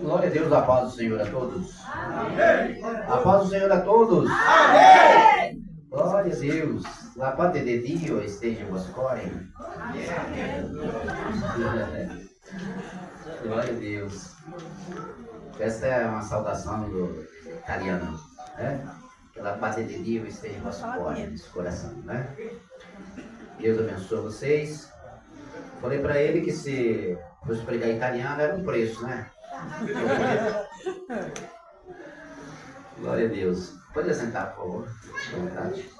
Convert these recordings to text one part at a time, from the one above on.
Glória a Deus, a paz do Senhor a todos. Amém. A paz do Senhor a todos. Amém. Glória a Deus. La paz de Dio esteja vos corem. Glória a Deus. Essa é uma saudação do italiano, né? La paz de Dio esteja vos corem, nesse coração, né? Deus abençoe vocês. Falei para ele que se fosse pregar italiano era um preço, né? Glória a Deus. Pode sentar, por favor. À vontade.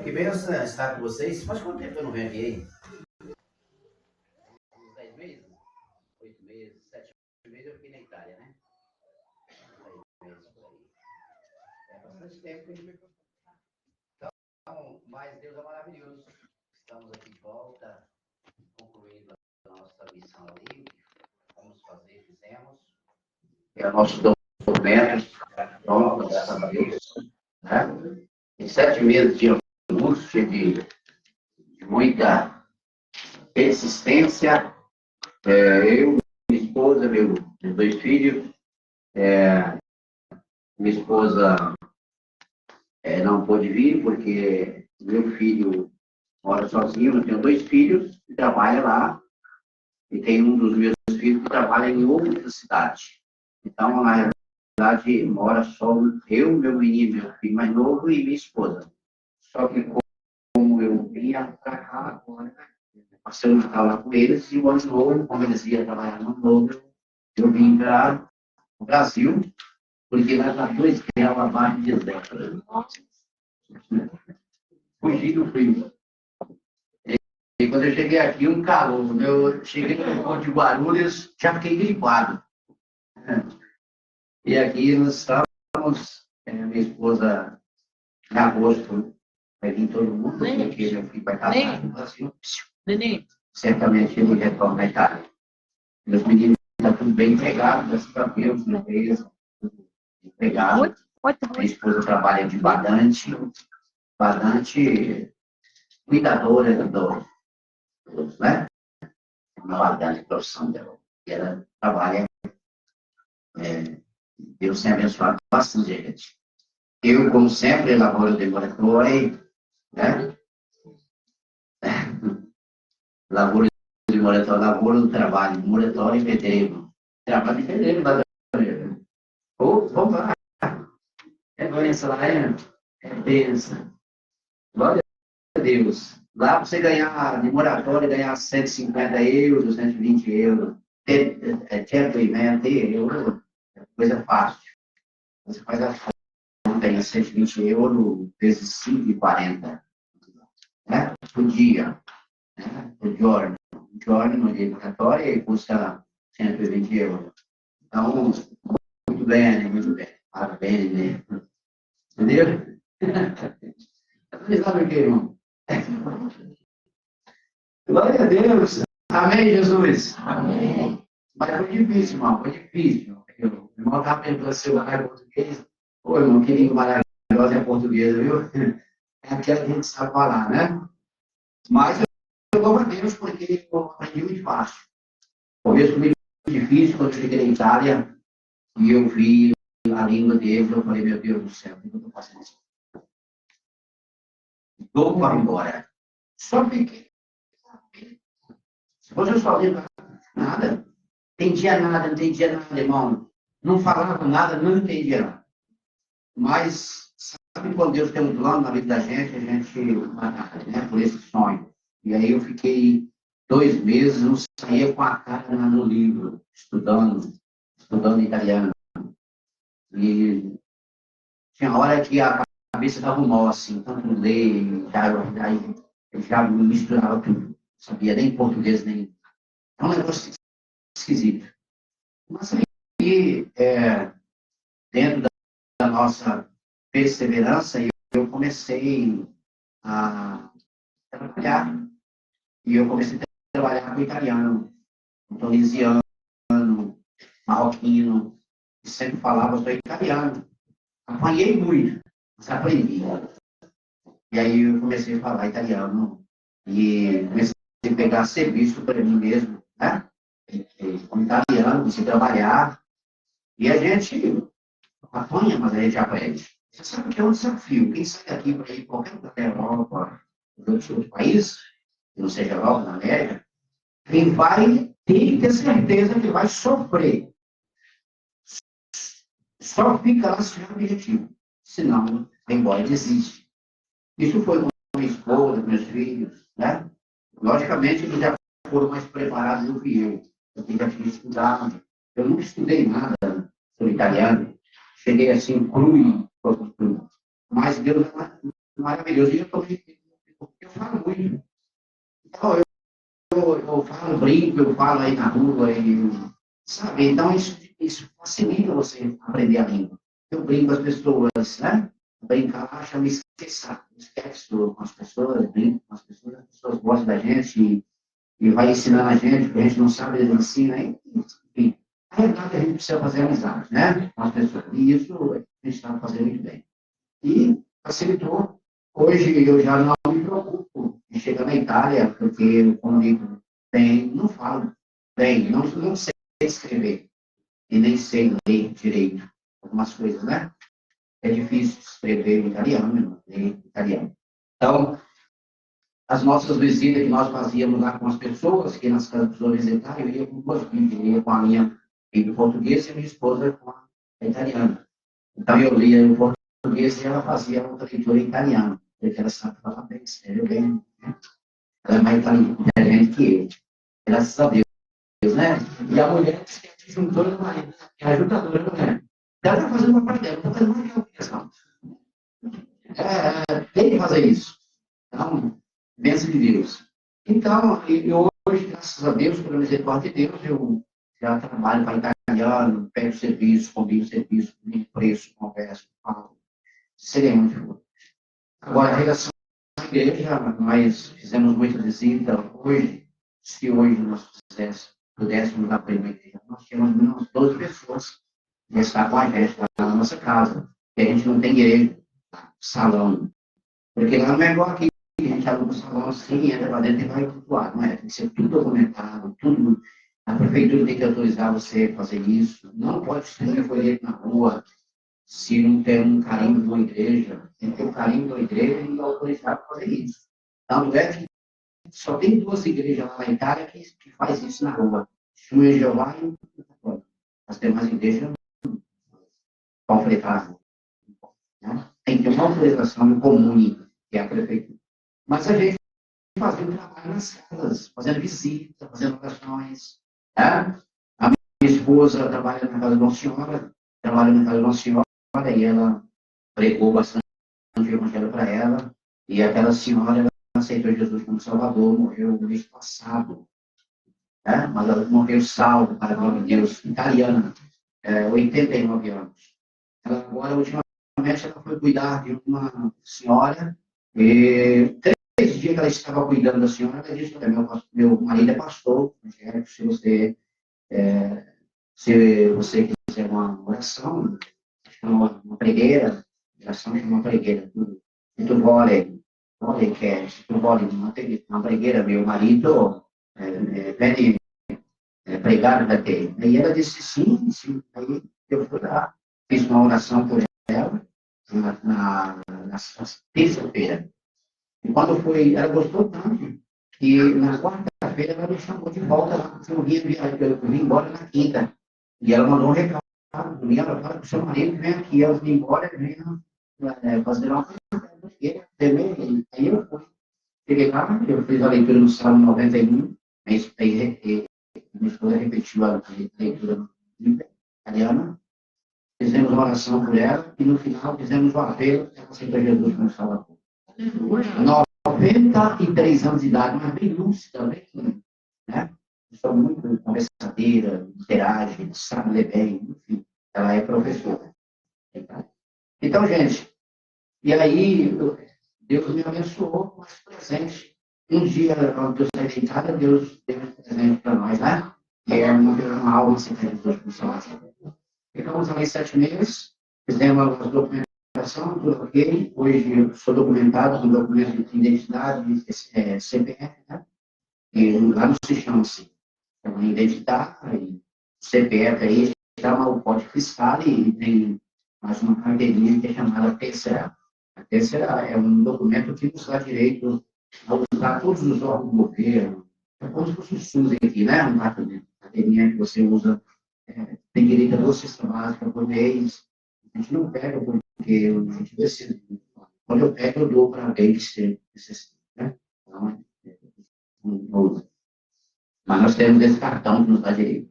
Que bênção estar com vocês. Faz quanto tempo eu não venho aqui, hein? Uns 10 meses? 8 meses, 7 meses eu fiquei na Itália, né? 10 meses por aí. É bastante tempo. Então, mas Deus é maravilhoso. Estamos aqui de volta, concluindo a nossa missão ali. Vamos fazer, fizemos. É o nosso documento, pronto, graças a Deus. Né? Em 7 meses de angústia, de muita persistência, eu, minha esposa, meus 2 filhos, minha esposa não pôde vir porque meu filho mora sozinho, eu tenho 2 filhos que trabalham lá, e tem um dos meus filhos que trabalha em outra cidade. Então, na realidade, mora só eu, meu menino, meu filho mais novo e minha esposa. Só que como eu vinha para cá agora, passei o Natal lá com eles, e o ano novo, como eles iam trabalhar no ano novo, eu vim para o Brasil, porque nós já 2 graus abaixo de zero. Fugi do frio. E quando eu cheguei aqui, um calor. Eu cheguei no ponto de Guarulhos, já fiquei gripado. E aqui nós estamos, minha esposa, em agosto, vai vir todo mundo, porque meu filho vai casar no Brasil. Certamente ele retorna à Itália. Meus meninos estão tudo bem empregados, graças a Deus, na empresa, empregado. Minha esposa trabalha de badante cuidadora do, né? Uma badante profissão dela. E ela trabalha, Deus tem abençoado bastante gente. Eu, como sempre, laboro de moratore, né? Lavoro de moratore, lavoro do trabalho, moratore e pedreiro. Trabalho de pedreiro, lá da vamos lá. É doença lá, é benção. Glória a Deus. Lá para você ganhar, de moratório, ganhar 150 euros, 120 euros, ter euros, é coisa fácil. Você faz a conta aí, 120 euros vezes 5,40, né? Por dia, né? Por giorno. O giorno no dia moratório custa 120 euros. Então, muito bem, muito bem. Parabéns, né? Entendeu? Você sabe o que, irmão? Glória a Deus. Amém, Jesus? Amém. Mas foi difícil, irmão. Foi difícil. O irmão estava perguntando se eu era português. Ô, irmão, que língua maravilhosa é portuguesa, viu? É aquela que a gente sabe falar, né? Mas eu louvo a Deus porque eu aprendi muito fácil. O começo foi muito difícil quando eu cheguei na Itália e eu vi a língua deles. Eu falei, meu Deus do céu, o que eu estou fazendo isso? Vou para embora. Só fiquei. Se você só lembra nada, entendia nada, não entendia nada, irmão. Não falava nada, não entendia nada. Mas, sabe quando Deus tem um plano na vida da gente, a gente batalha, né, por esse sonho. E aí eu fiquei 2 meses, não saía com a cara no livro, estudando italiano. E tinha hora que a cabeça dava um nó, assim, tanto ler, já misturava tudo. Não sabia nem português, nem... É um negócio esquisito. Mas aí, dentro da nossa perseverança, eu comecei a trabalhar. E eu comecei a trabalhar com italiano, tunisiano, marroquino, e sempre falava só italiano. Apanhei muito, mas aprendi. E aí eu comecei a falar italiano e comecei a pegar serviço para mim mesmo, né? Como italiano, comecei a trabalhar. E a gente apanha, mas a gente aprende. Você sabe que é um desafio. Quem sai daqui para ir qualquer lugar da Europa, em outros países, que não seja Europa, na América, quem vai tem que ter certeza que vai sofrer. Só fica lá se tiver objetivo. Senão, vai embora e desiste. Isso foi com minha esposa, com meus filhos, né? Logicamente, eles já foram mais preparados do que eu. Eu já tinha estudado. Eu nunca estudei nada sobre italiano. Cheguei assim, cru e cru. Mas Deus é maravilhoso. E eu falo muito. Então, eu falo, brinco, eu falo aí na rua, sabe? Então, isso facilita você aprender a língua. Eu brinco com as pessoas, né? Brincar, acha, me esquece com as pessoas, brinco com as pessoas gostam da gente e vai ensinando a gente, porque a gente não sabe, eles ensinam, enfim. A verdade é que a gente precisa fazer amizade, né? Com as pessoas. E isso a gente está fazendo muito bem. E facilitou. Hoje eu já não me preocupo em chegar na Itália, porque eu comunico bem, não falo bem, não sei escrever e nem sei ler direito algumas coisas, né? É difícil escrever italiano, ler italiano. Então, as nossas visitas que nós fazíamos lá com as pessoas, que nas casas dos visitar, eu ia com duas bíblias, eu ia com a minha bíblia portuguesa e a minha esposa com a italiana. Então, eu lia em português e ela fazia outra leitura em italiano, porque ela sabe falar bem, escreve bem. Né? Ela é mais inteligente que eu, graças a Deus, né? E a mulher que é disjuntora do marido, é ajudadora da mulher. Ela está fazendo uma parte dela, não está fazendo mais que a questão. Tem que fazer isso. Então, bênção de Deus. Então, eu hoje, graças a Deus, pela misericórdia de Deus, eu já trabalho para italiano, pego serviço, combino serviço, combino preço, converso, falo, seria onde for. Agora, a relação à igreja, nós fizemos muita visita hoje. Se hoje nós pudéssemos abrir uma igreja, nós tínhamos umas 12 pessoas que estão com a gente lá na nossa casa. E a gente não tem direito salão. Porque lá não é igual aqui, a gente aluga um salão assim, entra para dentro e vai flutuar, não é? Tem que ser tudo documentado, tudo. A prefeitura tem que autorizar você a fazer isso. Não pode ser folheto na rua se não tem um carimbo de uma igreja. Tem que ter um carimbo de uma igreja e autorizar para fazer isso. Então, é que só tem duas igrejas lá na Itália que faz isso na rua. Uma é Jeová e outra. As demais igrejas não vão fretar a rua. Né? Tem que ter uma autorização comum, que é a prefeitura. Mas a gente fazendo trabalho nas casas, fazendo visita, fazendo orações. Né? A minha esposa trabalha na casa de uma senhora, trabalha na casa de uma senhora, e ela pregou bastante o evangelho para ela, e aquela senhora ela aceitou Jesus como Salvador, morreu no mês passado. Né? Mas ela morreu salva, para a glória de Deus, italiana, 89 anos. Ela agora, ultimamente, ela foi cuidar de uma senhora, e 3 dias que ela estava cuidando da senhora, ela disse: meu marido é pastor, se você quiser uma oração, uma pregueira, oração chama uma pregueira, se tu se tu vuole uma pregueira, meu marido vem pregar da te. Aí ela disse sim, sim. Aí eu fui lá, fiz uma oração por ela, na terça-feira. E quando foi, ela gostou tanto, que na quarta-feira ela me chamou de volta lá, porque eu vim embora na quinta. E ela mandou um recado, e ela fala que o seu marido vem aqui, eu vim embora, venho fazer uma coisa. Aí eu fui. Cheguei lá, eu fiz a leitura no Salmo 91, minha esposa repetiu a leitura no livro italiana, fizemos uma oração por ela, e no final fizemos o apelo para ela aceitar Jesus como Salvador. 93 anos de idade, mas bem lúcida, bem, né? Pessoa muito conversadeira, interage, sabe ler bem, enfim, ela é professora. Então, gente, e aí Deus me abençoou com esse presente. Um dia, quando eu saí da Itália, Deus deu um presente para nós, né? E é uma aula assim, de Jesus com Ficamos ali 7 meses, fizemos as documentações documentação, tudo ok. Hoje eu sou documentado com documento de identidade, CPF, né? E lá não se chama assim. Então, identidade, CPF aí, chama o Código Fiscal e tem mais uma carteirinha que é chamada terceira. A terceira é um documento que nos dá direito a usar todos os órgãos do governo. É como se fosse o SUS aqui, né? Uma carteirinha que você usa, tem direito a 2 cestas básicas por mês. A gente não pega porque a gente precisa. Quando eu pego, eu dou para alguém que necessita, né? Então, não usa. Mas nós temos esse cartão que nos dá direito.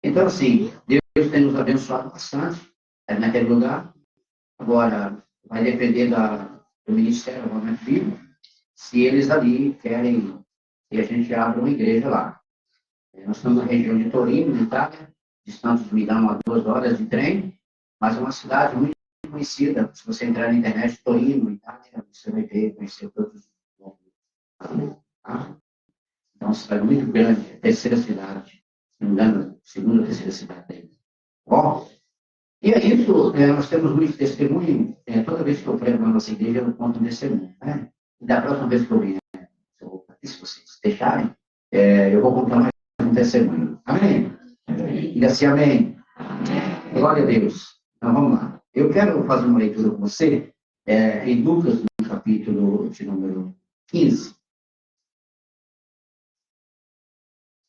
Então, assim, Deus tem nos abençoado bastante naquele lugar. Agora, vai depender do Ministério do meu filho, se eles ali querem que a gente abra uma igreja lá. Nós estamos na região de Torino, na Itália, distante de Milão a 2 horas de trem, mas é uma cidade muito conhecida. Se você entrar na internet, Torino, Itália, você vai ver, conhecer todos os nomes. Tá? Então, é uma cidade muito grande, terceira cidade, se não me engano, segunda ou terceira cidade dele. Bom, e é isso, nós temos muito testemunho, toda vez que eu prego na nossa igreja, eu conto um testemunho. Né? E da próxima vez que eu vier, se vocês deixarem, eu vou contar mais um testemunho. Amém? Diga assim, amém. Glória a Deus. Então, vamos lá. Eu quero fazer uma leitura com você em Lucas, no capítulo de número 15.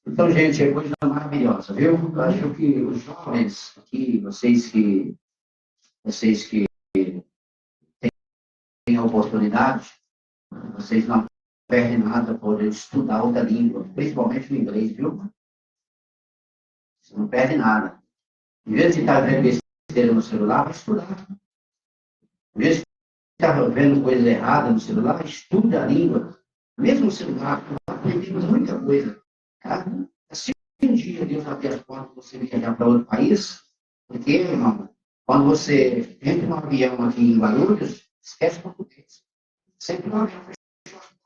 Então, gente, é coisa maravilhosa, viu? Eu acho que os jovens aqui, vocês que têm a oportunidade, vocês não perdem nada por estudar outra língua, principalmente o inglês, viu? Você não perde nada. Em vez de estar vendo besteira no celular, vai estudar. Em vez de estar vendo coisa errada no celular, estuda a língua. Mesmo no celular, aprendemos muita coisa. Tá? Se um dia Deus abrir as portas para você viajar para outro país, porque, irmão, quando você entra num avião aqui em Guarulhos, esquece português. Sempre no avião,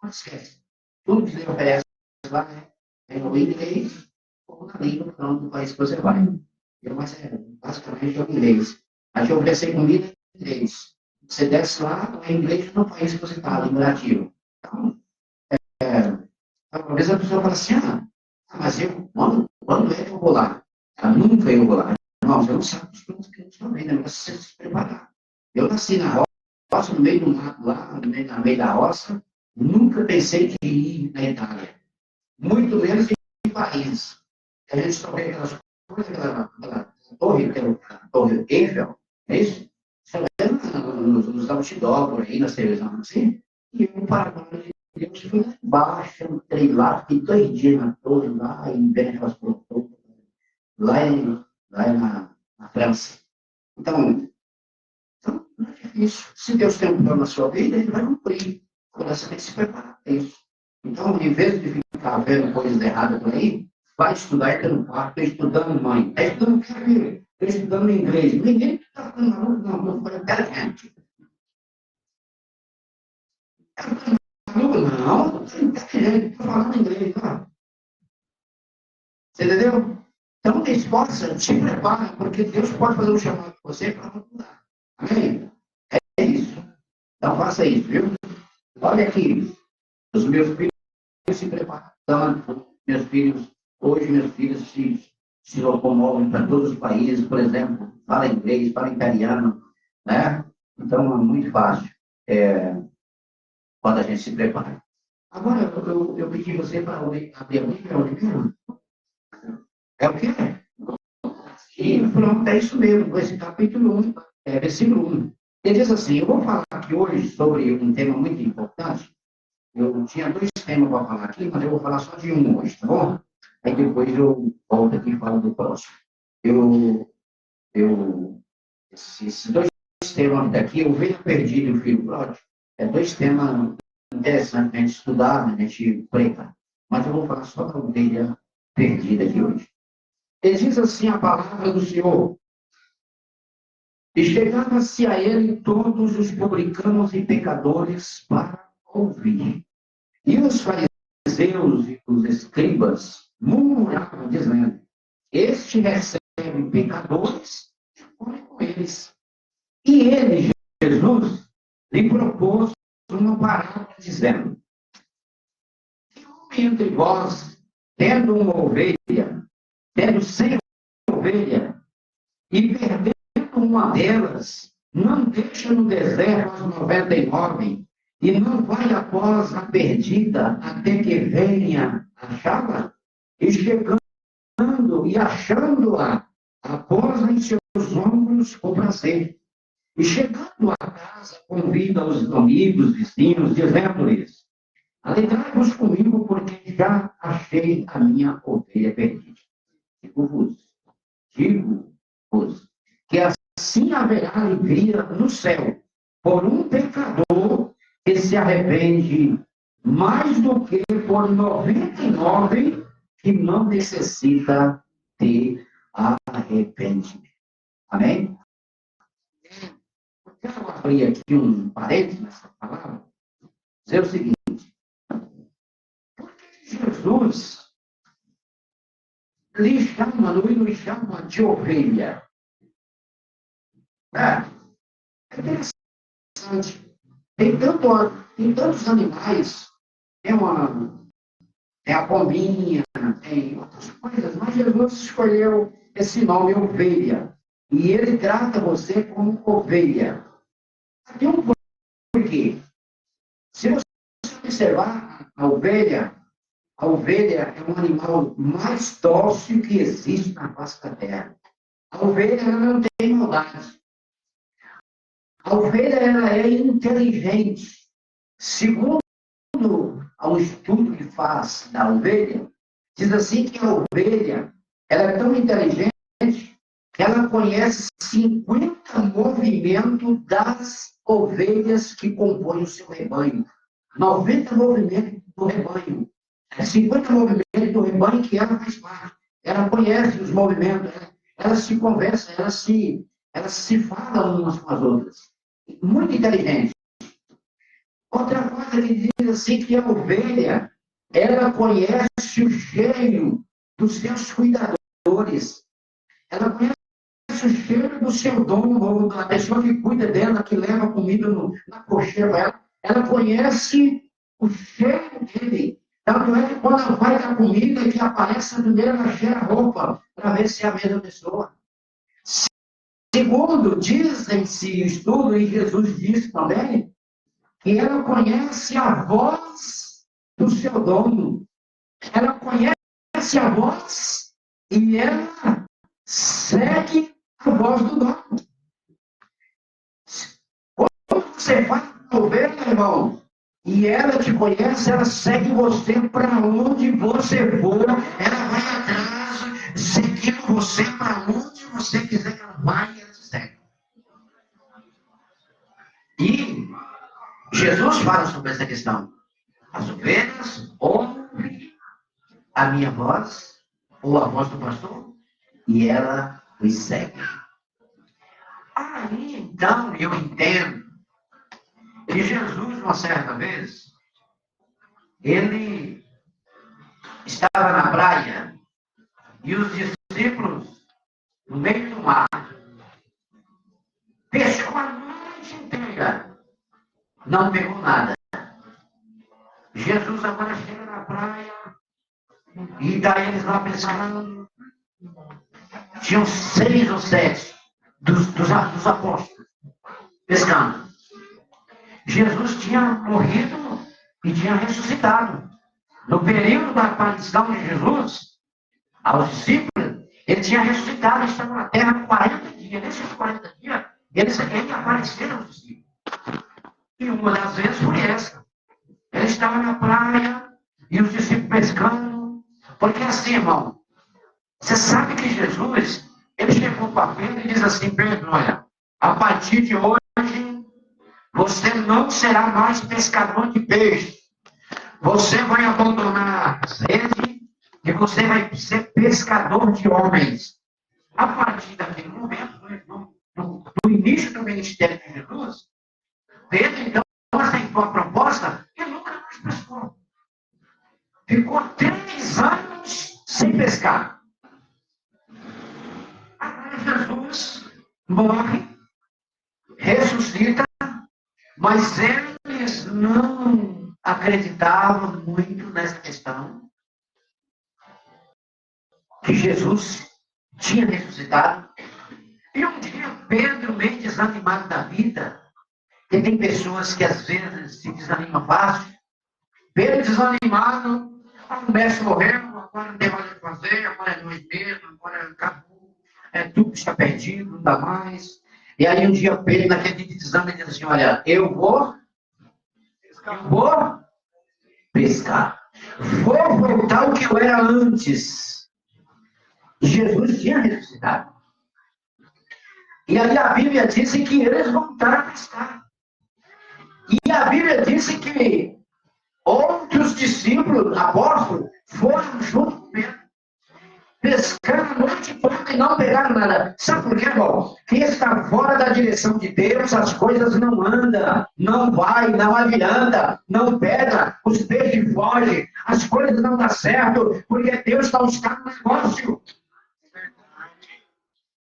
não esquece. Tudo que ele oferece lá é no inglês ou na língua do país que você vai. Mas basicamente é o inglês. A te oferecer comida em inglês. Você desce lá, é inglês no país que você está, língua nativa. Então, talvez a pessoa fale assim, mas eu, quando é que eu vou lá? Nunca eu vou lá. Não, você não sabe os planos que eu estou vendo, é você se preparar. Eu nasci na roça, no meio do mato lá, no meio da roça, nunca pensei de ir na Itália. Muito menos em país. A gente só vê aquelas coisas, aquela torre, a torre Eiffel, é isso? Só vê nos outdoor, por aí, nas televisões, assim, e o Paraguai de Deus foi lá embaixo, entrei lá, fiquei 2 dias na torre, lá em Benefastor, lá na França. Então, não é difícil. Se Deus tem um plano na sua vida, ele vai cumprir. Agora você tem que se preparar para isso. Então, em vez de ficar vendo coisas erradas por aí, vai estudar, entra no quarto, está estudando mãe, está estudando filho, está estudando inglês. Ninguém está falando, não, foi inteligente. Não, inteligente, está falando inglês, não. Você entendeu? Então, esforça, se prepara, porque Deus pode fazer um chamado para você para mudar. Amém? É isso. Então, faça isso, viu? Olha aqui, os meus filhos se preparam. Então, hoje meus filhos se locomovem para todos os países, por exemplo, fala inglês, fala italiano, né? Então, é muito fácil quando a gente se prepara. Agora, eu pedi você para abrir a Bíblia, é o que é? E pronto, é isso mesmo, esse capítulo 1, versículo 1. Ele diz assim, eu vou falar aqui hoje sobre um tema muito importante. Eu tinha 2 temas para falar aqui, mas eu vou falar só de um hoje, tá bom? Aí depois eu volto aqui e falo do próximo. Esses 2 temas daqui, Ovelha Perdida e o Filho Pródigo, 2 temas interessantes para a gente estudar, a gente pregar. Mas eu vou falar só da ovelha perdida aqui hoje. Ele diz assim a palavra do Senhor. E chegava-se a ele todos os publicanos e pecadores para ouvir. E os fariseus e os escribas murmuravam, dizendo, este recebe pecadores e come com eles. E ele, Jesus, Jesus lhe propôs uma parábola dizendo: que homem entre vós, tendo uma ovelha, tendo 100 ovelhas, e perdendo uma delas, não deixa no deserto as 99, e não vai após a perdida até que venha achá-la? E chegando e achando-a, após em seus ombros com prazer. E chegando à casa, convida os amigos, vizinhos, dizendo-lhes: alegrai-vos comigo, porque já achei a minha ovelha perdida. Digo-vos, que assim haverá alegria no céu por um pecador que se arrepende, mais do que por 99 que não necessita de arrependimento. Amém? Eu quero abrir aqui um parênteses nessa palavra, dizer o seguinte: por que Jesus lhe chama, nos chama de ovelha? É interessante. Tem tantos animais, tem a pombinha, tem outras coisas, mas Jesus escolheu esse nome, ovelha. E ele trata você como ovelha. Tem um porquê. Se você observar a ovelha é um animal mais dócil que existe na face da terra. A ovelha ela não tem maldade. A ovelha ela é inteligente. Segundo ao estudo que faz da ovelha, diz assim que a ovelha ela é tão inteligente que ela conhece 50 movimentos das ovelhas que compõem o seu rebanho. 90 movimentos do rebanho. 50 movimentos do rebanho que ela faz parte. Ela conhece os movimentos, ela se conversa, ela se fala umas com as outras. Muito inteligente. Outra coisa que diz assim que a ovelha, ela conhece o cheiro dos seus cuidadores. Ela conhece o cheiro do seu dono, ou da pessoa que cuida dela, que leva comida na cocheira dela. Ela conhece o cheiro dele. Tanto é que quando ela vai dar comida, que aparece a primeira, ela cheira a roupa, para ver se é a mesma pessoa. Segundo, dizem-se estudo, e Jesus disse também, que ela conhece a voz do seu dono. Ela conhece a voz e ela segue a voz do dono. Quando você vai ouvir, meu irmão, e ela te conhece, ela segue você para onde você for, ela vai atrás, seguindo você para onde você quiser que ela vai e ela te segue. E Jesus fala sobre essa questão. As ovelhas ouvem a minha voz, ou a voz do pastor, e ela me segue. Aí, então, eu entendo que Jesus, uma certa vez, ele estava na praia e os discípulos, no meio do mar, pescou a noite inteira, não pegou nada. Jesus agora chega na praia e daí eles lá pescando. Tinham 6 ou 7 dos apóstolos pescando. Jesus tinha morrido e tinha ressuscitado. No período da aparição de Jesus aos discípulos, ele tinha ressuscitado, ele estava na terra 40 dias. Nesses 40 dias, ele apareceu aos discípulos. E uma das vezes foi essa. Ele estava na praia e os discípulos pescando. Porque assim, irmão, você sabe que Jesus, ele chegou para Pedro e diz assim: Pedro, olha, a partir de hoje, você não será mais pescador de peixe. Você vai abandonar as redes e você vai ser pescador de homens. A partir daquele momento, no início do ministério de Jesus, Pedro, então, aceitou a proposta e nunca mais pescou. Ficou 3 anos sem pescar. Agora Jesus morre, ressuscita, Mas eles não acreditavam muito nessa questão que Jesus tinha ressuscitado. E um dia Pedro, meio desanimado da vida, e tem pessoas que às vezes se desanimam fácil. Pedro desanimado, o mestre morreu, agora não tem mais o que fazer, agora é 2 meses, agora acabou, tudo está perdido, não dá mais. E aí um dia Pedro, naquele dia de desânimo, ele diz assim, olha, eu vou pescar. Vou voltar ao que eu era antes. Jesus tinha ressuscitado. E aí a Bíblia diz que eles voltaram a pescar. E a Bíblia diz que outros discípulos, apóstolos, foram junto com Pedro. Pescaram a noite toda e não pegaram nada. Sabe por quê, irmão? Quem está fora da direção de Deus, as coisas não andam, não vai, não adianta, não pega, os peixes fogem, as coisas não dão certo, porque Deus não está no negócio.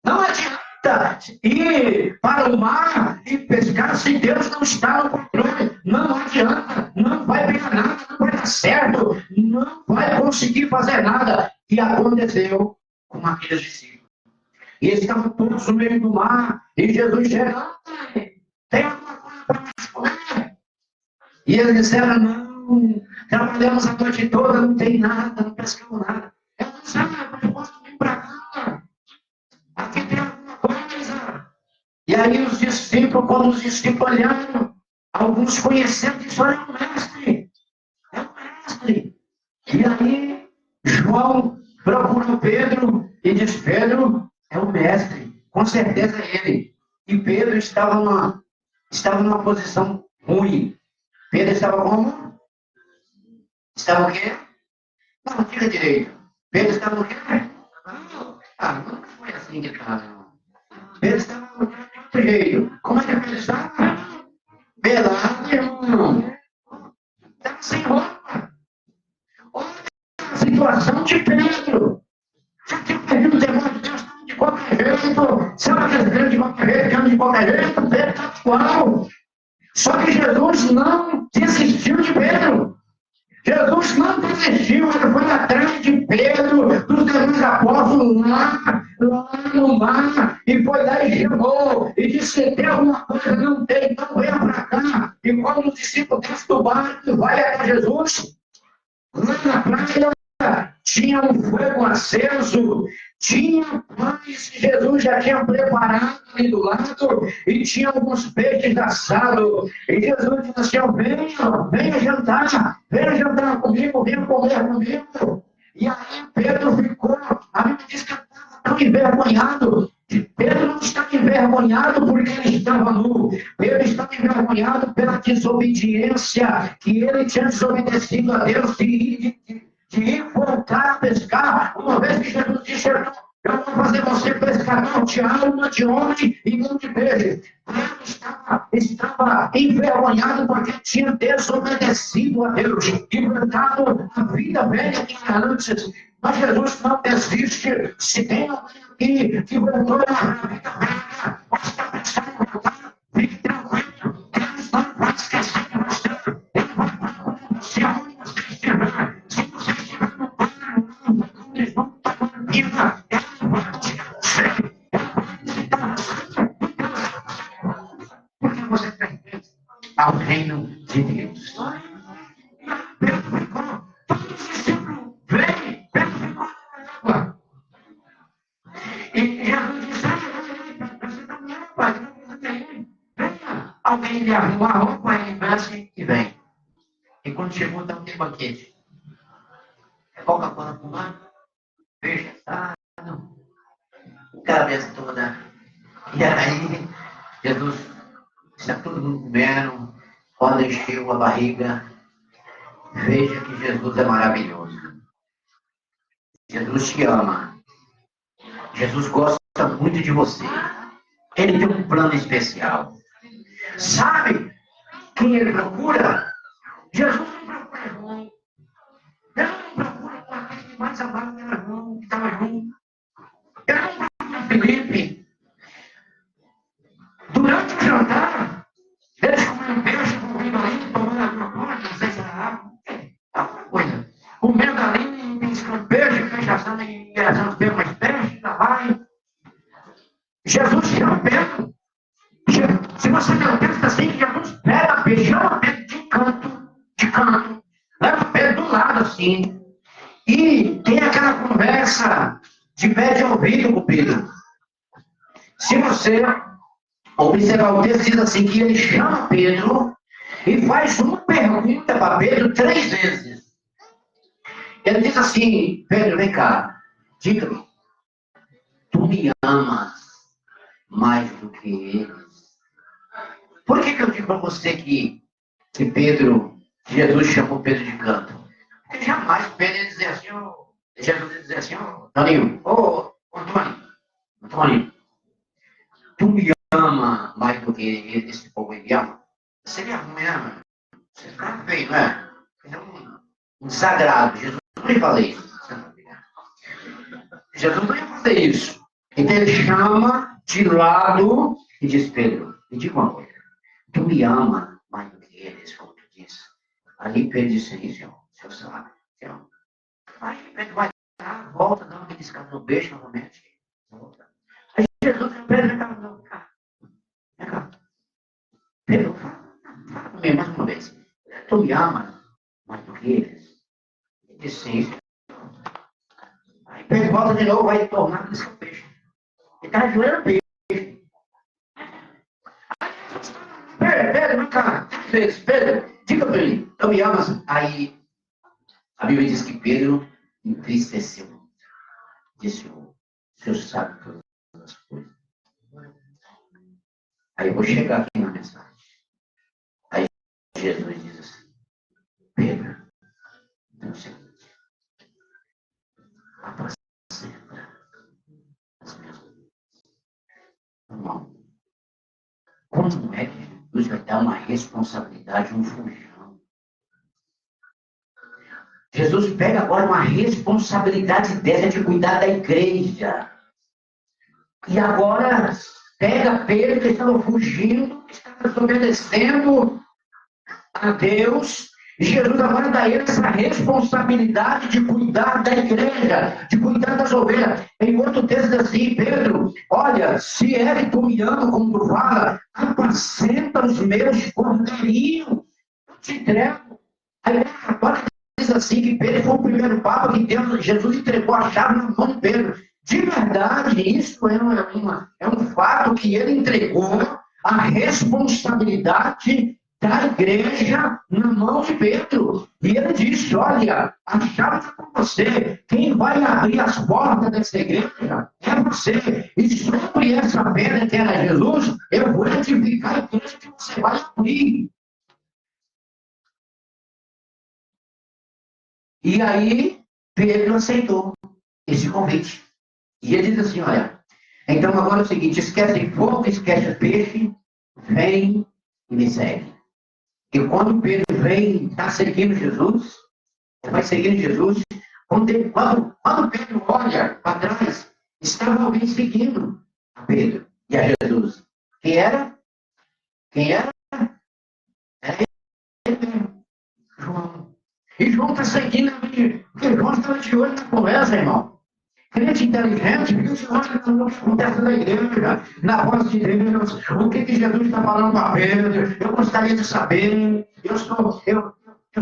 Não adianta ir para o mar e pescar se Deus não está no controle. Não adianta, não vai pegar nada, não vai dar certo, não vai conseguir fazer nada. E aconteceu com aqueles discípulos. E eles estavam todos no meio do mar, e Jesus chega, tem alguma coisa para nós comer? E eles disseram, não, trabalhamos a noite toda, não tem nada, não pescamos nada. Eu não sei, eu posso vir para cá. Aqui tem alguma coisa. E aí os discípulos, quando os discípulos olharam, alguns conheceram e disseram, é o mestre. É o mestre. E aí João procurou Pedro e disse, Pedro é o mestre. Com certeza é ele. E Pedro estava numa posição ruim. Pedro estava como? Estava o quê? Não, tira direito. Pedro estava o quê? Nunca foi assim que estava. Pedro estava de outro jeito. Como é que Pedro estava? Pelado, irmão. Estava sem roupa. Olha a situação de Pedro. Já tinha perdido o temor de Deus de qualquer jeito. Sabe aquele Pedro de qualquer jeito, que anda de qualquer jeito? Pedro está atual. Só que Jesus não desistiu de Pedro. Jesus não desistiu, ele foi atrás de Pedro, dos demais apóstolos lá no mar, e foi lá e chamou, e disse, tem alguma coisa? Não tem, então venha para cá. E quando os discípulos descem do barco, vai até Jesus, lá na praia, tinha um fogo aceso, tinha pães que Jesus já tinha preparado ali do lado, e tinha alguns peixes assados. E Jesus disse assim, venha jantar comigo, venha comer comigo. E aí Pedro ficou, a Bíblia diz que ele estava tão envergonhado. Pedro não estava envergonhado porque ele estava nu. Pedro estava envergonhado pela desobediência, que ele tinha desobedecido a Deus de ir voltar a pescar, uma vez que Jesus disse, eu vou fazer você pescador de alma, de homem e não de peixe. Ele estava envergonhado porque tinha desobedecido a Deus e voltado a vida velha que era antes. Mas Jesus não desiste. Se tem alguém aqui que voltou a vida velha, ou está pensando em voltar, fique tranquilo. Deus não vai esquecer de você. Ele vai falar com você aonde você estiver. Se você estiver no plano, eles vão pagar a vida. Ele vai tirar você. Porque você pertence ao reino de Deus. Pedro ficou, todo discípulo vem, Pedro ficou na água. E Jesus disse, você está me roupa, venha. Alguém lhe arruma a roupa, ele desce e vem. E quando chegou, está um banquete. É Coca-Cola fumando, peixe assado, cabeça toda. E aí, Jesus, está todo mundo comendo, quando encheu a barriga, veja que Jesus é maravilhoso. Jesus te ama. Jesus gosta muito de você. Ele tem um plano especial. Sabe quem ele procura? Jesus não procura irmão. Jesus não procura com aquele que mais amava o irmão, que estava junto. Ele não procura Felipe. Durante o jantar, eles comeram Jesus chama Pedro. Se você não pensa assim, Jesus pega Pedro, chama Pedro de canto, leva Pedro do lado assim, e tem aquela conversa de pé de ouvido com Pedro. Se você observar o texto, diz assim, que ele chama Pedro e faz uma pergunta para Pedro 3 vezes. Ele diz assim, Pedro, vem cá, diga-me, tu me amas mais do que eles? Por que eu digo para você que Jesus chamou Pedro de canto? Porque jamais Pedro ia dizer assim, Jesus ia dizer assim, Toninho, Antônio, tu me ama mais do que esse povo me ama? Seria ruim, né? Você fica feio, né? É um desagrado. Jesus não ia fazer isso. Jesus não ia fazer isso. Então ele chama de lado e diz, Pedro, me diga uma coisa. Tu me ama mais do que eles, como tu disse. Ali Pedro disse assim, Senhor sabe. Senhor. Aí Pedro vai dar, volta, dá uma beliscada no beijo novamente. Volta. Aí Jesus, Pedro, vem cá. Vem cá. Pedro, fala comigo mais uma vez. Tu me ama mais do que eles? Ele disse sim. Aí Pedro volta de novo, vai tornar a beliscar o peixe. Ele está ajoelhando o peixe. Pedro, vem cá. Pedro, diga para ele, tu me amas? Aí a Bíblia diz que Pedro entristeceu. Disse, o Senhor sabe todas as coisas. Aí eu vou chegar aqui na mensagem. Aí Jesus diz assim, Pedro, então é o seguinte, apacenta as minhas ovelhas. Irmão, como é que Jesus vai dar uma responsabilidade, um fujão? Jesus pega agora uma responsabilidade dessa de cuidar da igreja. E agora pega Pedro, que estava fugindo, que estava desobedecendo a Deus. E Jesus agora dá a ele essa responsabilidade de cuidar da igreja, de cuidar das ovelhas. Em outro texto diz assim, Pedro, olha, se é que tu me ama, como tu fala, apacenta os meus cordeirinhos, eu te entrego. Aí agora diz assim que Pedro foi o primeiro papa que Jesus entregou a chave na mão de Pedro. De verdade, isso é um fato que ele entregou a responsabilidade da igreja na mão de Pedro. E ele disse, olha, a chave está com você. Quem vai abrir as portas dessa igreja é você. E sobre essa pedra que era Jesus, eu vou edificar a igreja que você vai abrir. E aí, Pedro aceitou esse convite. E ele diz assim, olha, então agora é o seguinte, esquece fogo, esquece peixe, vem e me segue. E quando Pedro vem, está seguindo Jesus, vai seguindo Jesus, quando Pedro olha para trás, estava alguém seguindo a Pedro e a Jesus. Quem era? Era ele mesmo, João. E João está seguindo, porque João estava de olho na conversa, irmão. Crente inteligente, viu o que acontece na igreja, na voz de Deus, o que Jesus está falando para Pedro. Eu gostaria de saber, eu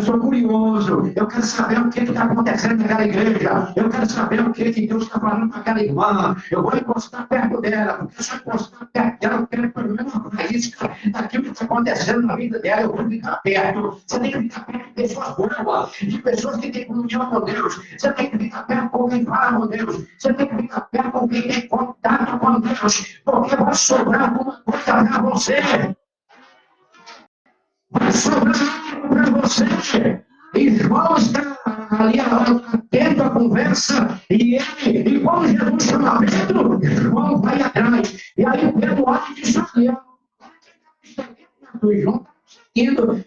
sou curioso, eu quero saber o que está acontecendo naquela igreja, eu quero saber o que Deus está falando para aquela irmã, eu vou encostar perto dela, porque se eu encostar perto dela, eu quero pelo menos uma faísca daquilo que está acontecendo na vida dela, eu vou ficar perto. Você tem que ficar perto de pessoas boas, de pessoas que têm comunhão com Deus, você tem que ficar perto com quem fala com Deus, você tem que ficar perto com quem tem contato com Deus, porque vai sobrar alguma coisa para você. Vai sobrar para você. E João está ali atento à conversa, e quando Jesus chama Pedro, João vai atrás. E aí Pedro olha e diz, olha, João está seguindo.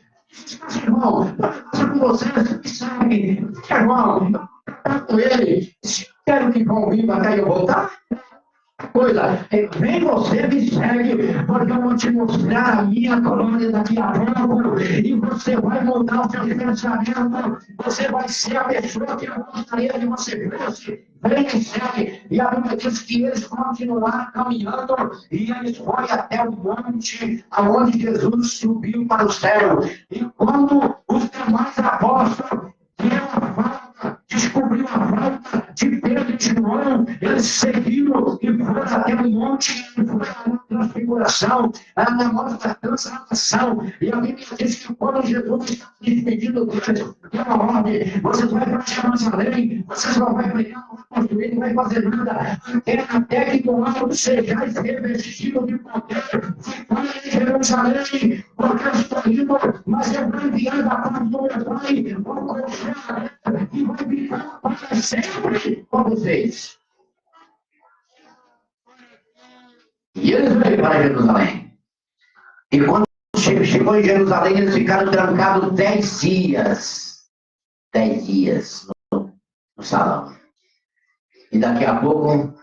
Irmão, passa com você, você que sabe. Irmão, está com ele. Espero que João viva até eu voltar. Coisa, vem você me segue, porque eu vou te mostrar a minha glória daqui a pouco, e você vai mudar os seus pensamentos, você vai ser a pessoa que eu gostaria que você fosse. Vem e segue. E a Bíblia diz que eles continuaram caminhando e eles foram até o monte aonde Jesus subiu para o céu. E quando os demais apóstolos descobriu a falta de Pedro e de João, eles seguiram e foram até o monte, e foram à transfiguração, à memória da translação. E a Bíblia diz que quando Jesus está despedindo deles, pela ordem, vocês vão para Jerusalém, vocês não vão pregar, não vão construir, não vai fazer nada, até que do alto sejais revestidos de poder. Vai em Jerusalém, porque eu estou indo, mas eu vou enviar da parte do meu Pai, vou confiar e vai ficar para sempre com vocês. E eles veio para Jerusalém. E quando chegou em Jerusalém, eles ficaram trancados 10 dias. 10 dias no salão. E daqui a pouco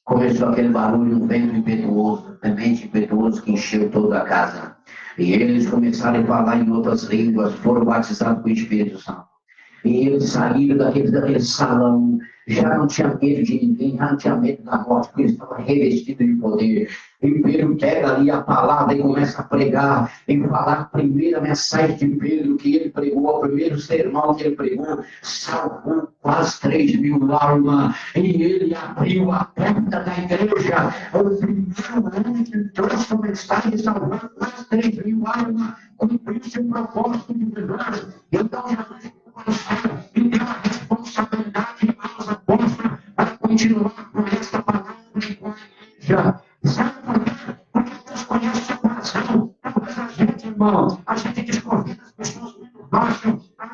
começou aquele barulho, um vento impetuoso, semente impetuoso que encheu toda a casa. E eles começaram a falar em outras línguas, foram batizados com o Espírito Santo. E eles saíram daquele salão, já não tinha medo de ninguém, já não tinha medo da morte, porque eles estavam revestidos de poder. E Pedro pega ali a palavra e começa a pregar, e falar a primeira mensagem de Pedro que ele pregou, o primeiro sermão que ele pregou, salvou quase 3.000 almas, e ele abriu a porta da igreja, o primeiro homem que trouxe a mensagem, salvou quase 3.000 almas, cumpriu-se o propósito de Deus. Então, Jesus e deu a responsabilidade aos apóstolos para continuar com essa palavra e com a igreja. Sabe por quê? Porque Deus conhece o coração. Talvez a gente, irmão, a gente desconfia das pessoas muito baixo. A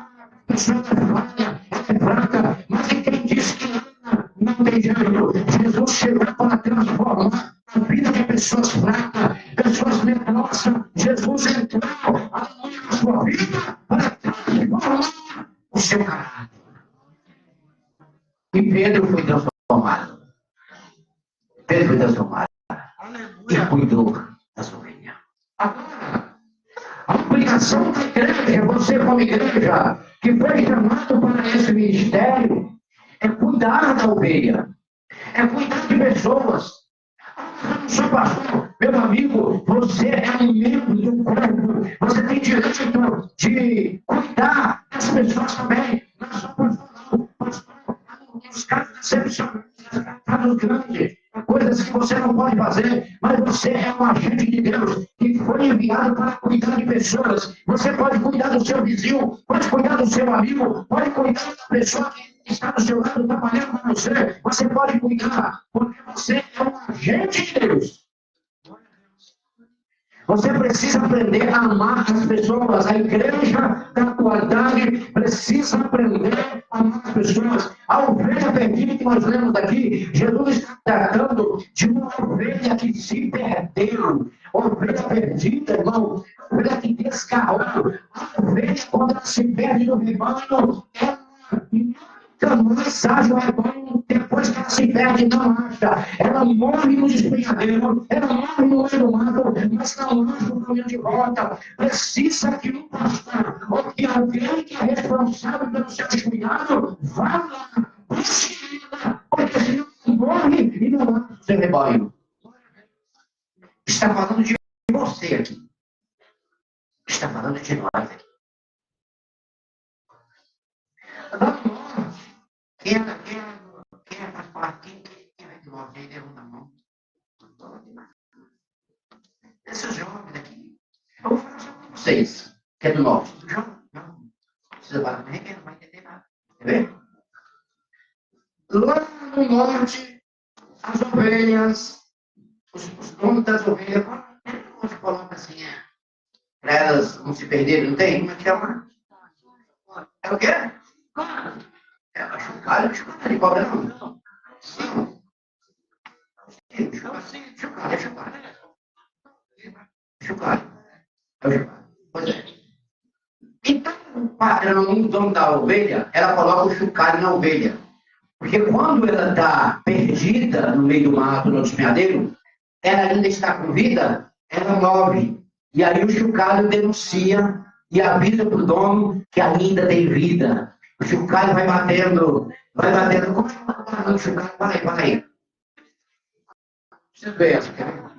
pessoa é falha, é fraca, mas e quem disse que não tem jeito? Jesus chegou para transformar a vida de pessoas fracas, pessoas medrosas. Jesus entrou na sua vida para transformar o seu caráter. E Pedro foi transformado. Pedro foi transformado. E cuidou da sua ovelha. Agora, a obrigação da igreja, você como igreja, que foi chamado para esse ministério, é cuidar da ovelha. É cuidar de pessoas. Eu não sou pastor, meu amigo, você é um membro do corpo. Você tem direito de cuidar das pessoas também. Não só pastor, nos casos excepcionais, casos grandes, coisas que você não pode fazer, mas você é um agente de Deus que foi enviado para cuidar de pessoas. Você pode cuidar do seu vizinho, pode cuidar do seu amigo, pode cuidar da pessoa que está do seu lado trabalhando com você. Você pode cuidar, porque você é um agente de Deus. Você precisa aprender a amar as pessoas. A igreja da atualidade precisa aprender a amar as pessoas. A ovelha perdida que nós lemos daqui, Jesus está tratando de uma ovelha que se perdeu. Ovelha perdida, irmão, ovelha que descarrou. A ovelha, quando ela se perde no rebanho, ela nunca mais acha o rebanho. Depois que ela se perde, não acha. Ela morre no despenhadeiro, ela morre no meio do mato, mas não acha o caminho de volta. Precisa que um pastor, ou que alguém que é responsável pelo seu cuidado, vá lá, busque ela, porque senão morre e não acha o seu rebanho. Está falando de você aqui. Está falando de nós aqui. Quem faz parte, quem vai de nós aí, levanta a mão. Esses jovens aqui, eu vou falar só para vocês, que é do norte. Jovem, não precisa falar também, que não vai entender nada. Quer ver? Lá no norte, as ovelhas, os donos das ovelhas, você coloca assim, para elas não se perderem, não tem? Como é que é uma? É o quê? É uma chocalho de cobra, não. Sim. Chocalho, é chocalho. Chocalho. É o chocalho. Pois é. Então, o patrão, o dono da ovelha, ela coloca o chocalho na ovelha. Porque quando ela está perdida no meio do mato, no despenhadeiro, ela ainda está com vida, ela morre. E aí o chocalho denuncia e avisa para o dono que ainda tem vida. O chocalho vai batendo. Como é que o chocalho? Para aí. Você vê essa, cara.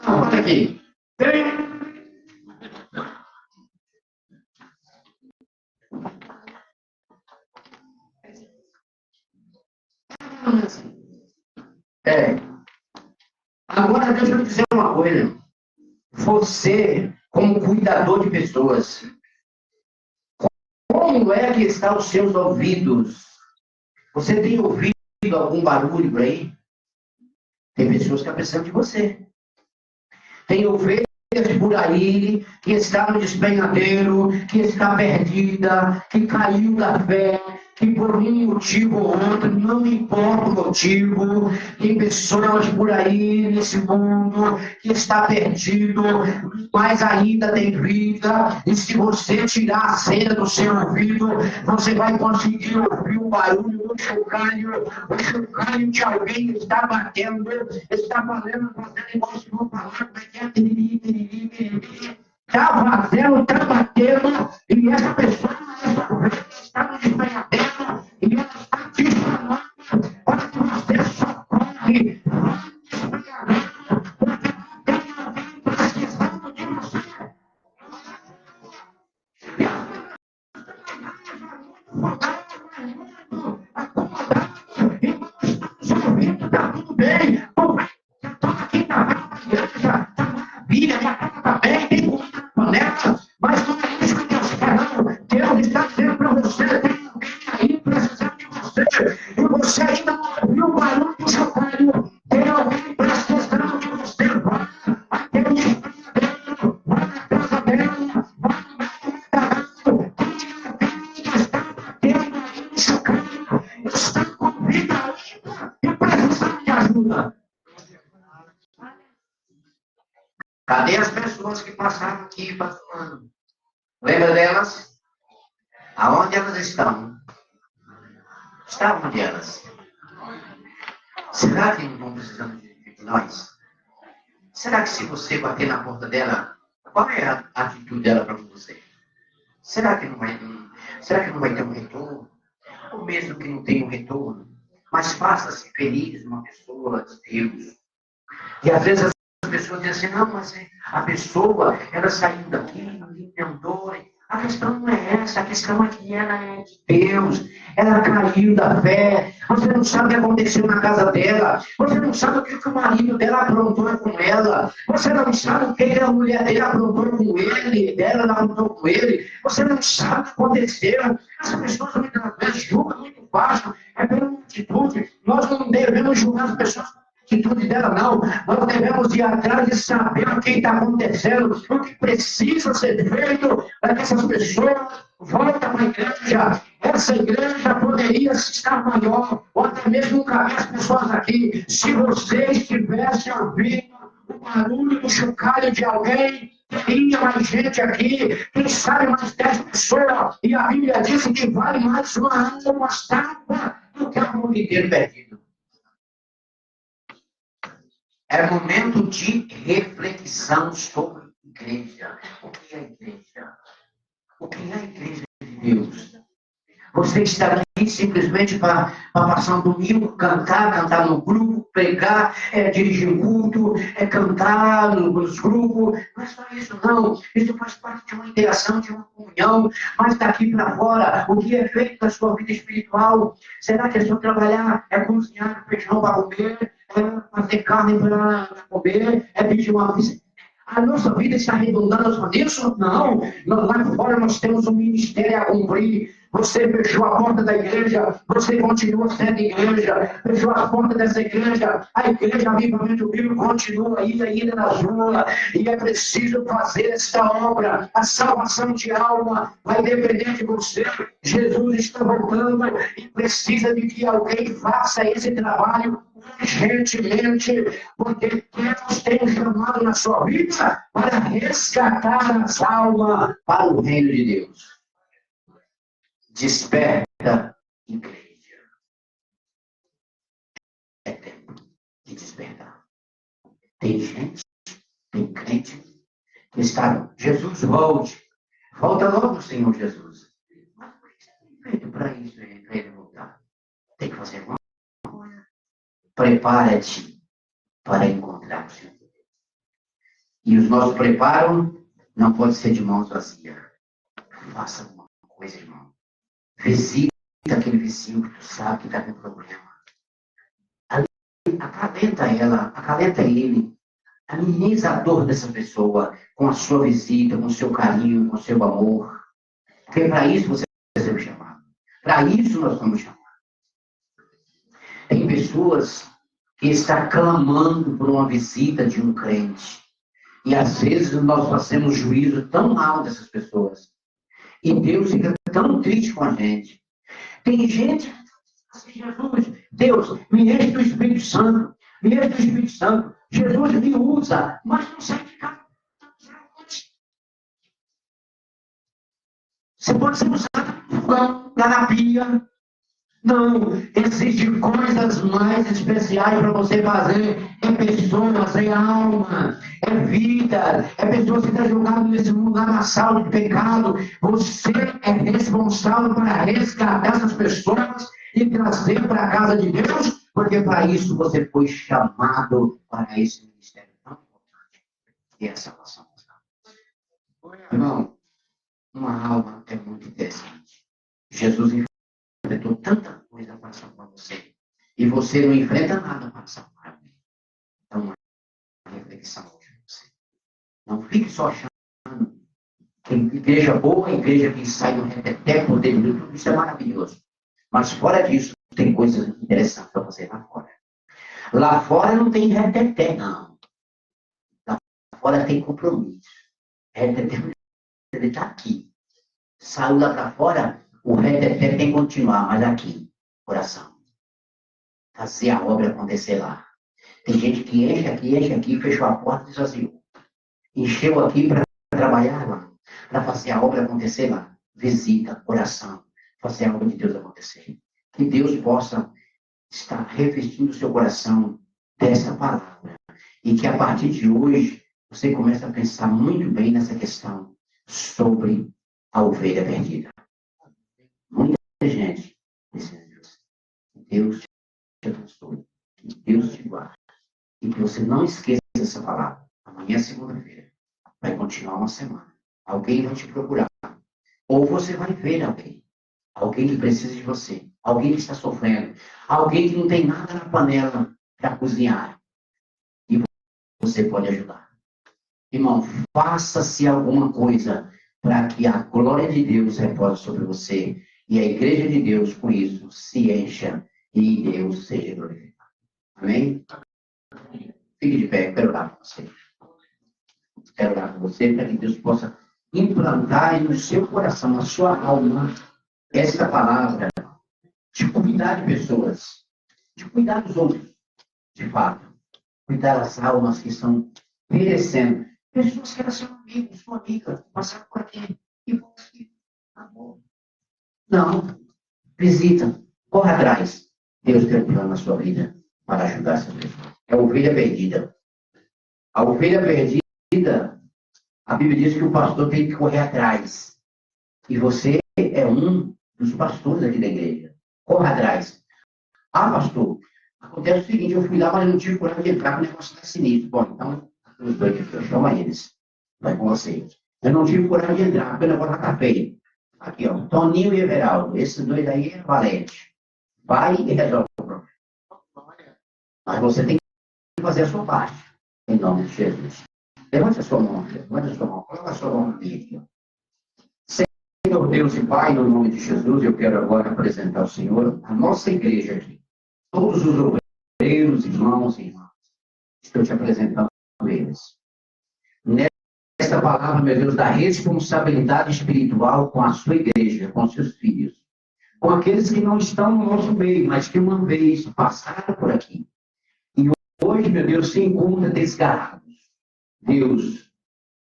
Olha aqui. Agora deixa eu dizer uma coisa. Você, como cuidador de pessoas, como é que estão os seus ouvidos? Você tem ouvido algum barulho por aí? Tem pessoas que estão precisando de você. Tem ovelhas por aí que está no despenhadeiro, que está perdida, que caiu da fé, que por um motivo ou outro, não importa o motivo, tem pessoas por aí nesse mundo que está perdido, mas ainda tem vida, e se você tirar a cera do seu ouvido, você vai conseguir ouvir o barulho do chocalho de alguém que está batendo, está fazendo igual se for falar, está fazendo, está batendo, e essa pessoa está no despenhadeiro, e ela está te chamando para que você socorre, porque tem alguém precisando de você. E nós estamos ouvindo, está tudo bem, eu estou aqui na igreja, está maravilha, minha casa está bem, tem comida na panela, mas não é isso que Deus quer, não. Deus está dizendo para você, tem alguém aí precisando de você, e você ainda não ouviu o barulho do chocalho, tem alguém precisando de você, vai até o despenhadeiro, vai na casa dela, vai no mercado, tem alguém que está batendo aí no chocalho, está com vida ainda e precisando de ajuda. Cadê as pessoas que passaram aqui, pastor? Lembra delas? Aonde elas estão? Estavam onde elas? Será que não estão precisando de nós? Será que se você bater na porta dela, qual é a atitude dela para você? Será que não vai ter um retorno? Ou mesmo que não tenha um retorno, mas faça-se feliz uma pessoa de Deus. E às vezes as pessoas dizem assim, não, mas a pessoa, ela saiu daqui, ninguém tentou. A questão não é essa, a questão é que ela é de Deus. Ela caiu da fé. Você não sabe o que aconteceu na casa dela. Você não sabe o que o marido dela aprontou com ela. Você não sabe o que a mulher dele aprontou com ele. Dela aprontou com ele. Você não sabe o que aconteceu. As pessoas muitas vezes julgam muito fácil. É pela atitude. Nós não devemos julgar as pessoas atitude dela, não. Nós devemos ir atrás de saber o que está acontecendo, o que precisa ser feito para que essas pessoas voltem para a igreja. Essa igreja poderia estar maior, ou até mesmo caber as pessoas aqui. Se você estivesse ouvindo o barulho do chocalho de alguém, teria mais gente aqui, quem sabe mais 10 pessoas, e a Bíblia diz que vale mais uma alma salva do que o mundo inteiro perdido. É momento de reflexão sobre igreja. O que é igreja? O que é a igreja de Deus? Você está aqui simplesmente para passar um domingo, cantar no grupo, pregar, dirigir um culto, cantar nos grupos. Não é só isso, não. Isso faz parte de uma interação, de uma comunhão. Mas daqui para fora, o que é feito na sua vida espiritual? Será que é só trabalhar, é cozinhar feijão para comer? É fazer carne para comer, é pedir uma visita. A nossa vida está redundando só nisso? Não. Lá fora nós temos um ministério a cumprir. Você fechou a porta da igreja, você continua sendo igreja, fechou a porta dessa igreja, a igreja Avivamento Bíblico continua aí ainda na rua, e é preciso fazer essa obra. A salvação de alma vai depender de você. Jesus está voltando e precisa de que alguém faça esse trabalho urgentemente, porque Deus tem um chamado na sua vida para resgatar as almas para o reino de Deus. Desperta, igreja. É tempo de despertar. Tem gente, tem crente que está, Jesus volte. Volta logo, Senhor Jesus. Mas por que você tem feito para isso, para ele voltar? Tem que fazer uma coisa. Prepara-te para encontrar o Senhor. E os nossos preparos não pode ser de mãos vazias. Faça alguma coisa, irmão. Visita aquele vizinho que tu sabe que está com problema. Acalenta ele. Ameniza a dor dessa pessoa com a sua visita, com o seu carinho, com o seu amor. Porque para isso você recebeu chamado. Para isso nós somos chamados. Tem pessoas que estão clamando por uma visita de um crente. E às vezes nós fazemos juízo tão mal dessas pessoas. E Deus fica tão triste com a gente. Tem gente assim, Jesus, Deus, me enche do Espírito Santo. Me enche do Espírito Santo. Jesus me usa, mas não sai de casa. Você pode ser usado na pia. Não, existem coisas mais especiais para você fazer. É pessoas, é alma, é vida, é pessoas que estão jogadas nesse mundo na sala de pecado. Você é responsável para resgatar essas pessoas e trazer para a casa de Deus, porque para isso você foi chamado para esse ministério tão importante, que é a salvação. Irmão, uma alma é muito interessante. Jesus enfrentou tanta coisa para salvar você. E você não enfrenta nada para salvar alguém. Então, uma reflexão hoje para você. Não fique só achando que igreja boa, igreja que sai no reteté, poder de tudo isso é maravilhoso. Mas fora disso, tem coisas interessantes para você lá fora. Lá fora não tem reteté, não. Lá fora tem compromisso. Reteté, ele está aqui. Saiu lá para fora, o reteté tem que continuar, mas aqui, coração. Fazer a obra acontecer lá. Tem gente que enche aqui, fechou a porta e esvaziou. Encheu aqui para trabalhar lá, para fazer a obra acontecer lá. Visita, oração, fazer a obra de Deus acontecer. Que Deus possa estar revestindo o seu coração dessa palavra. E que a partir de hoje, você comece a pensar muito bem nessa questão sobre a ovelha perdida. Muita gente precisa disso. Deus te abençoe. Que Deus te guarde. E que você não esqueça essa palavra. Amanhã é segunda-feira. Vai continuar uma semana. Alguém vai te procurar. Ou você vai ver alguém. Alguém que precisa de você. Alguém que está sofrendo. Alguém que não tem nada na panela para cozinhar. E você pode ajudar. Irmão, faça-se alguma coisa para que a glória de Deus repouse sobre você. E a igreja de Deus, com isso, se encha e Deus seja glorificado. Amém? Fique de pé, quero orar com você. Quero orar com você para que Deus possa implantar no seu coração, na sua alma, essa palavra de cuidar de pessoas, de cuidar dos outros, de fato. Cuidar das almas que estão perecendo. Pessoas que eram seu amigo, sua amiga, passaram por aqui e você, amor. Não, visita, corra atrás. Deus tem um plano na sua vida para ajudar essa pessoa. É a ovelha perdida. A ovelha perdida, a Bíblia diz que o pastor tem que correr atrás. E você é um dos pastores aqui da igreja. Corra atrás. Ah, pastor, acontece o seguinte, eu fui lá, mas não tive coragem de entrar, porque o negócio está sinistro. Bom, então, os dois aqui, chama eles. Vai com vocês. Eu não tive coragem de entrar, porque o negócio está feio. Aqui, ó, Toninho e Everaldo. Esses dois aí é valente. Vai e resolve o problema. Mas você tem que fazer a sua parte. Em nome de Jesus. Levante a sua mão. Levante a sua mão. Coloque a sua mão aqui. Senhor Deus e Pai, no nome de Jesus, eu quero agora apresentar ao Senhor a nossa igreja aqui. Todos os obreiros, irmãos e irmãs. Estou te apresentando eles. Nesta palavra, meu Deus, da responsabilidade espiritual com a sua igreja, com seus filhos. Com aqueles que não estão no nosso meio, mas que uma vez passaram por aqui. hoje, meu Deus, se encontra desgarrados. Deus,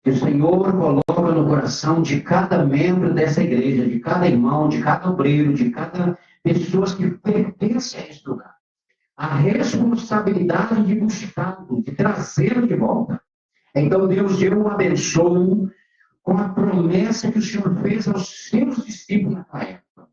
que o Senhor coloca no coração de cada membro dessa igreja, de cada irmão, de cada obreiro, de cada pessoa que pertence a este lugar, a responsabilidade de buscá-lo, de trazê-lo de volta. Então, Deus, eu o abençoo com a promessa que o Senhor fez aos seus discípulos naquela época.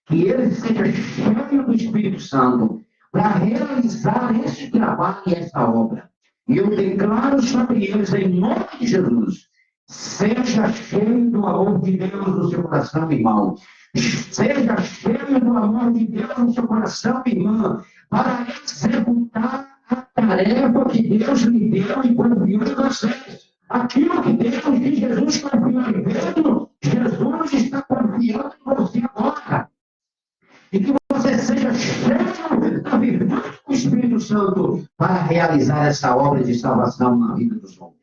Que eles sejam cheios do Espírito Santo para realizar esse trabalho e essa obra. E eu declaro sobre eles, em nome de Jesus, seja cheio do amor de Deus no seu coração, irmão. Seja cheio do amor de Deus no seu coração, irmã, para executar a tarefa que Deus lhe deu e confiou em vocês. Aquilo que Deus e Jesus confiou em Pedro, Jesus está confiando em você agora. E que você seja cheio da virtude do Espírito Santo para realizar essa obra de salvação na vida dos homens.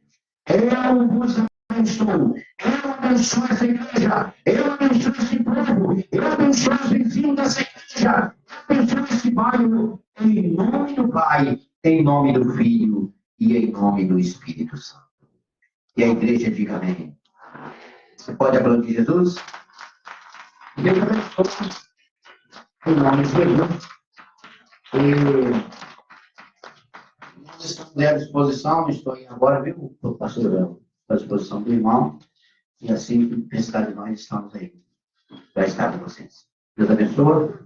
Eu vos abençoo. Eu abençoo essa igreja. Eu abençoo esse povo. Eu abençoo os vizinhos dessa igreja. Eu abençoo esse bairro. Em nome do Pai, em nome do Filho e em nome do Espírito Santo. E a igreja diga amém. Você pode aplaudir Jesus? Deus abençoe. Em nome de Jesus. Nós estamos à disposição, estou aí agora, viu, pastor, à disposição do irmão. E assim que precisar de nós, estamos aí para estar com vocês. Deus abençoe.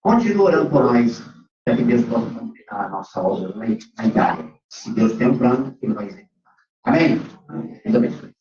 Continue orando por nós, para que Deus possa completar a nossa obra na Itália. Se Deus tem um plano, Ele vai executar. Amém? Deus abençoe.